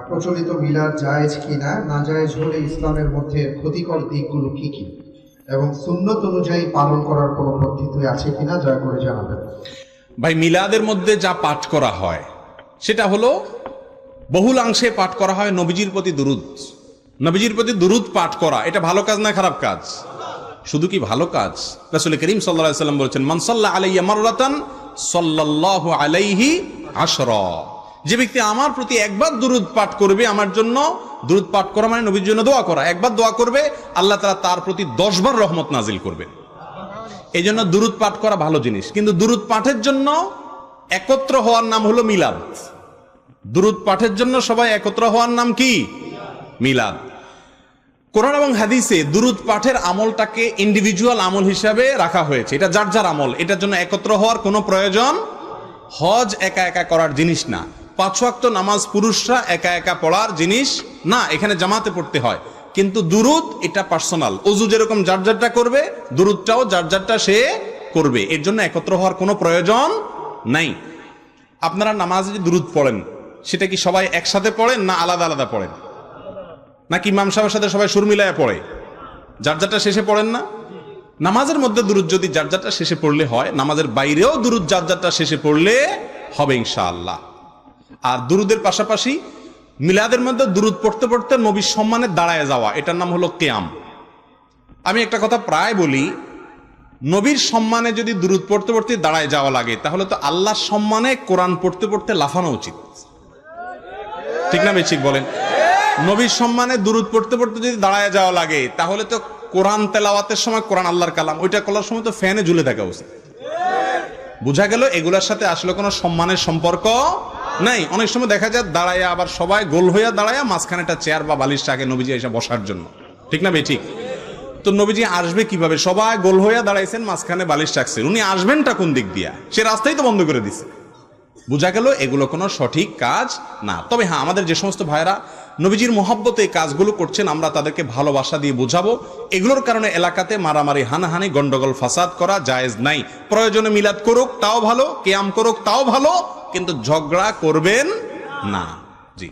প্রচলিত মিলাদ জায়েজ কিনা, না জায়েজ হলে ইসলামের মধ্যে ক্ষতিকর দিকগুলো কি কি, এবং সুন্নত অনুযায়ী পালন করার কোনো পদ্ধতি আছে কিনা দয়া করে জানাবেন। ভাই, মিলাদের মধ্যে যা পাঠ করা হয় সেটা হলো বহুলাংশে পাঠ করা হয় নবীজির প্রতি দুরূদ। নবীজির প্রতি দুরূদ পাঠ করা এটা ভালো কাজ না খারাপ কাজ? শুধু কি ভালো কাজ? রাসূল করিম সাল্লাল্লাহু আলাইহি ওয়াসাল্লাম বলেছেন, মান সাল্লা আলাইয়া মাররাতান সাল্লাল্লাহু আলাইহি আশরা। যে ব্যক্তি আমার প্রতি একবার দুরূদ পাঠ করবে, আমার জন্য দুরূদ পাঠ করা মানে নবীর জন্য দোয়া করা, একবার দোয়া করবে আল্লাহ তাআলা তার প্রতি 10 বার রহমত নাজিল করবেন। এই জন্য দুরূদ পাঠ করা ভালো জিনিস, কিন্তু দুরূদ পাঠের জন্য একত্র হওয়ার নাম হলো মিলাদ। দুরূদ পাঠের জন্য সবাই একত্র হওয়ার নাম কি? মিলাদ। কোরআন এবং হাদিসে দুরূদ পাঠের আমলটাকে ইন্ডিভিজুয়াল আমল হিসাবে রাখা হয়েছে, এটা যার যার আমল, এটার জন্য একত্র হওয়ার কোনো প্রয়োজন। হজ একা একা করার জিনিস না, 5 ওয়াক্ত নামাজ পুরুষরা একা একা পড়ার জিনিস না, এখানে জামাতে পড়তে হয়। কিন্তু দুরূদ এটা পার্সোনাল, ওযু যেরকম যার যারটা করবে, দুরূদটাও যার যারটা সে করবে, এর জন্য একত্র হওয়ার কোনো প্রয়োজন নাই। আপনারা নামাজে যে দুরূদ পড়েন সেটা কি সবাই একসাথে পড়েন না আলাদা আলাদা পড়েন? নাকি ইমাম সাহেবের সাথে সবাই সুর মিলায় পড়ে? যার যারটা শেষে পড়েন না? নামাজের মধ্যে দুরূদ যদি যার যারটা শেষে পড়লে হয়, নামাজের বাইরেও দুরূদ যার যারটা শেষে পড়লে হবে ইনশাআল্লাহ। আর দুরূদের পাশাপাশি মিলাদের মধ্যে দুরূদ পড়তে পড়তে নবীর সম্মানে দাঁড়ায় যাওয়া, এটার নাম হলো কিয়াম। আমি একটা কথা প্রায় বলি, নবীর সম্মানে যদি দুরূদ পড়তে পড়তে দাঁড়ায় যাওয়া লাগে, তাহলে তো আল্লাহর সম্মানে কোরআন পড়তে পড়তে লাফানো উচিত, ঠিক না? ঠিক বলেন। নবীর সম্মানে দুরূদ পড়তে পড়তে যদি দাঁড়ায় যাওয়া লাগে, তাহলে তো কোরআন তেলাওয়াতের সময়, কোরআন আল্লাহর কালাম, ওইটা করার সময় তো ফ্যানে ঝুলে থাকা উচিত। বোঝা গেল এগুলোর সাথে আসলে কোনো সম্মানের সম্পর্ক নাই। অনেক সময় দেখা যায় দাঁড়ায়, আবার সবাই গোল হইয়া দাঁড়ায়, মাঝখানে একটা চেয়ার বা বালিশ রাখে নবীজি এসে বসার জন্য, ঠিক না? ঠিক। তো নবীজি আসবে কিভাবে? সবাই গোল হইয়া দাঁড়াইছেন, মাঝখানে বালিশ রাখছেন, উনি আসবেনটা কোন দিক দিয়া? সে রাস্তাই তো বন্ধ করে দিছে। বোঝা গেল এগুলো কোনো সঠিক কাজ না। তবে হ্যাঁ, আমাদের যে সমস্ত ভাইরা নবীজির মহব্বতে এই কাজগুলো করছেন, আমরা তাদেরকে ভালোবাসা দিয়ে বোঝাবো এগুলোর কারণে এলাকাতে মারামারি, হানাহানি, গন্ডগোল, ফাসাদ করা জায়েজ নাই। প্রয়োজনে মিলাদ করুক তাও ভালো, কিয়াম করুক তাও ভালো, কিন্তু ঝগড়া করবেন না। জি।